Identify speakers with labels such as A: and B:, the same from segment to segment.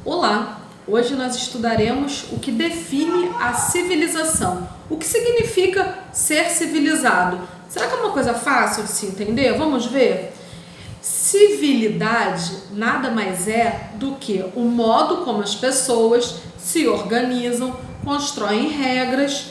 A: Olá! Hoje nós estudaremos o que define a civilização. O que significa ser civilizado? Será que é uma coisa fácil de se entender? Vamos ver? Civilidade nada mais é do que o modo como as pessoas se organizam, constroem regras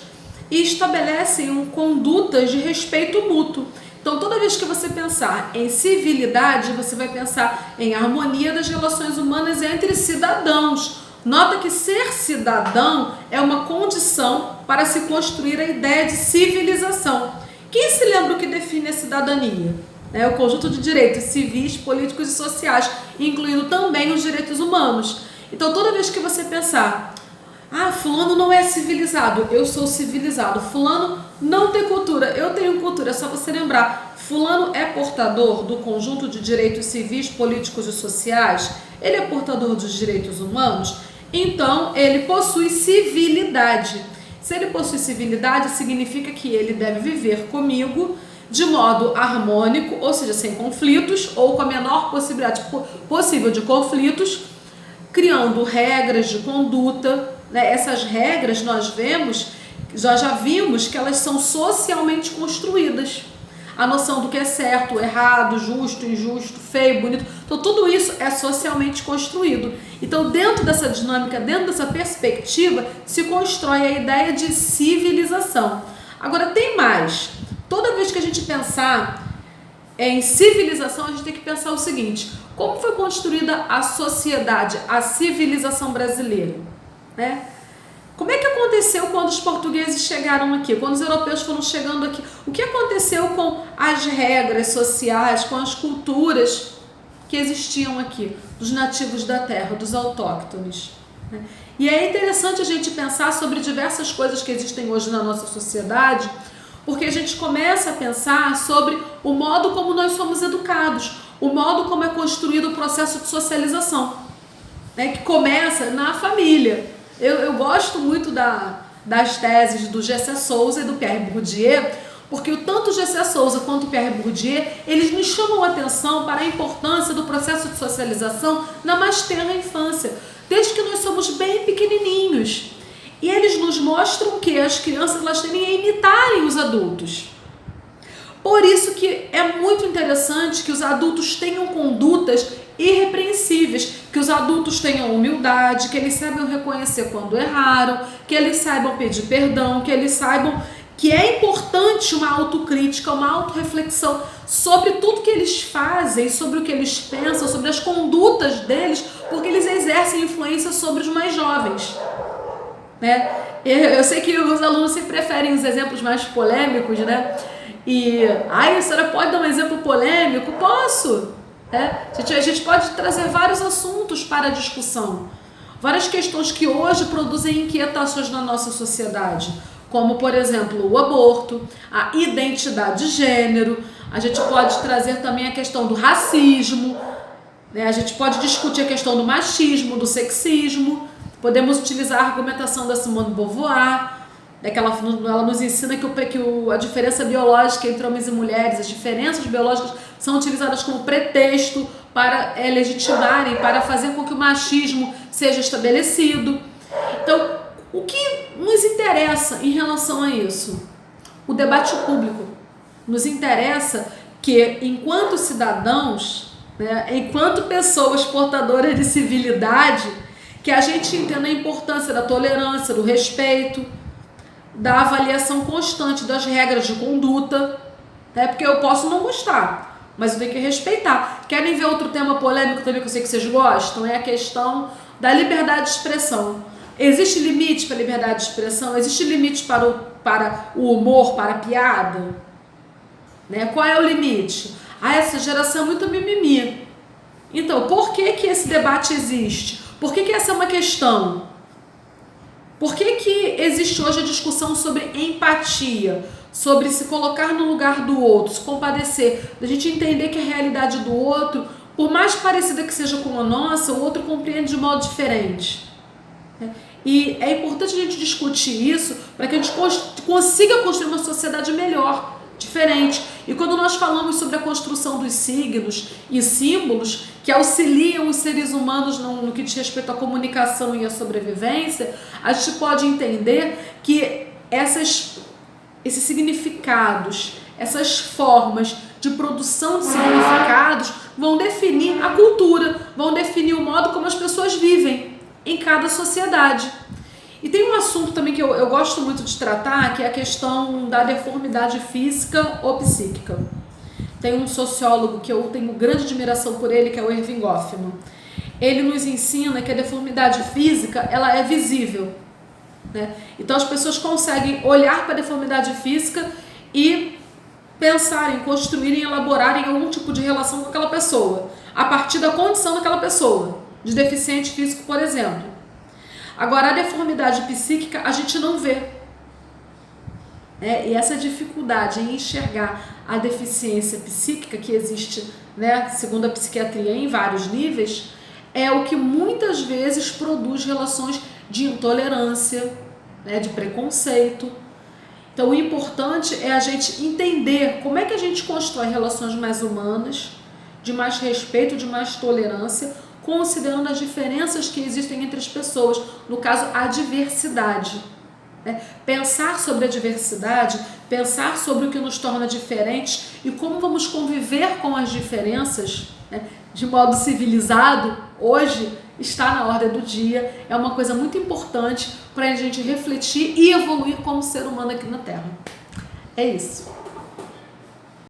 A: e estabelecem condutas de respeito mútuo. Então, toda vez que você pensar em civilidade, você vai pensar em harmonia das relações humanas entre cidadãos. Nota que ser cidadão é uma condição para se construir a ideia de civilização. Quem se lembra o que define a cidadania? É o conjunto de direitos civis, políticos e sociais, incluindo também os direitos humanos. Então, toda vez que você pensar, fulano não é civilizado, eu sou civilizado. Fulano não tem cultura, eu tenho cultura. É só você lembrar, fulano é portador do conjunto de direitos civis, políticos e sociais, ele é portador dos direitos humanos, então ele possui civilidade. Se ele possui civilidade, significa que ele deve viver comigo de modo harmônico, ou seja, sem conflitos, ou com a menor possibilidade possível de conflitos, criando regras de conduta. Essas regras nós já vimos que elas são socialmente construídas. A noção do que é certo, errado, justo, injusto, feio, bonito, então tudo isso é socialmente construído. Então, dentro dessa dinâmica, dentro dessa perspectiva, se constrói a ideia de civilização. Agora, tem mais. Toda vez que a gente pensar em civilização, a gente tem que pensar o seguinte: como foi construída a sociedade, a civilização brasileira? Como é que aconteceu quando os portugueses chegaram aqui, quando os europeus foram chegando aqui? O que aconteceu com as regras sociais, com as culturas que existiam aqui, dos nativos da terra, dos autóctones? E é interessante a gente pensar sobre diversas coisas que existem hoje na nossa sociedade, porque a gente começa a pensar sobre o modo como nós somos educados, o modo como é construído o processo de socialização, que começa na família. Eu gosto muito das teses do G.C. Souza e do Pierre Bourdieu, porque tanto o G.C. Souza quanto o Pierre Bourdieu, eles nos chamam a atenção para a importância do processo de socialização na mais tenra infância, desde que nós somos bem pequenininhos. E eles nos mostram que as crianças elas tendem a imitarem os adultos. Por isso que é muito interessante que os adultos tenham condutas irrepreensíveis, que os adultos tenham humildade, que eles saibam reconhecer quando erraram, que eles saibam pedir perdão, que eles saibam que é importante uma autocrítica, uma autorreflexão sobre tudo que eles fazem, sobre o que eles pensam, sobre as condutas deles, porque eles exercem influência sobre os mais jovens. Eu sei que os alunos sempre preferem os exemplos mais polêmicos, E, a senhora pode dar um exemplo polêmico? Posso! A gente pode trazer vários assuntos para a discussão, várias questões que hoje produzem inquietações na nossa sociedade, como, por exemplo, o aborto, a identidade de gênero. A gente pode trazer também a questão do racismo, a gente pode discutir a questão do machismo, do sexismo. Podemos utilizar a argumentação da Simone de Beauvoir, ela nos ensina que a diferença biológica entre homens e mulheres, as diferenças biológicas são utilizadas como pretexto para legitimarem, para fazer com que o machismo seja estabelecido. Então, o que nos interessa em relação a isso? O debate público. Nos interessa que, enquanto cidadãos, enquanto pessoas portadoras de civilidade, que a gente entenda a importância da tolerância, do respeito, da avaliação constante das regras de conduta, porque eu posso não gostar, mas eu tenho que respeitar. Querem ver outro tema polêmico também que eu sei que vocês gostam? É a questão da liberdade de expressão. Existe limite para a liberdade de expressão? Existe limite para o humor, para a piada? Qual é o limite? Essa geração é muito mimimi. Então, por que esse debate existe? Por que essa é uma questão? Por que existe hoje a discussão sobre empatia, sobre se colocar no lugar do outro, se compadecer, a gente entender que a realidade do outro, por mais parecida que seja com a nossa, o outro compreende de modo diferente. E é importante a gente discutir isso para que a gente consiga construir uma sociedade melhor, diferente. E quando nós falamos sobre a construção dos signos e símbolos que auxiliam os seres humanos no que diz respeito à comunicação e à sobrevivência, a gente pode entender que esses significados, essas formas de produção de significados vão definir a cultura, vão definir o modo como as pessoas vivem em cada sociedade. E tem um assunto também que eu gosto muito de tratar, que é a questão da deformidade física ou psíquica. Tem um sociólogo que eu tenho grande admiração por ele, que é o Erving Goffman. Ele nos ensina que a deformidade física, ela é visível, né? Então as pessoas conseguem olhar para a deformidade física e pensarem, construírem, elaborarem algum tipo de relação com aquela pessoa, a partir da condição daquela pessoa, de deficiente físico, por exemplo. Agora, a deformidade psíquica a gente não vê. E essa dificuldade em enxergar a deficiência psíquica que existe, né, segundo a psiquiatria, em vários níveis, é o que muitas vezes produz relações de intolerância, né, de preconceito. Então, o importante é a gente entender como é que a gente constrói relações mais humanas, de mais respeito, de mais tolerância, considerando as diferenças que existem entre as pessoas, no caso, a diversidade. Pensar sobre a diversidade, pensar sobre o que nos torna diferentes e como vamos conviver com as diferenças, né, de modo civilizado, hoje está na ordem do dia, é uma coisa muito importante para a gente refletir e evoluir como ser humano aqui na Terra. É isso.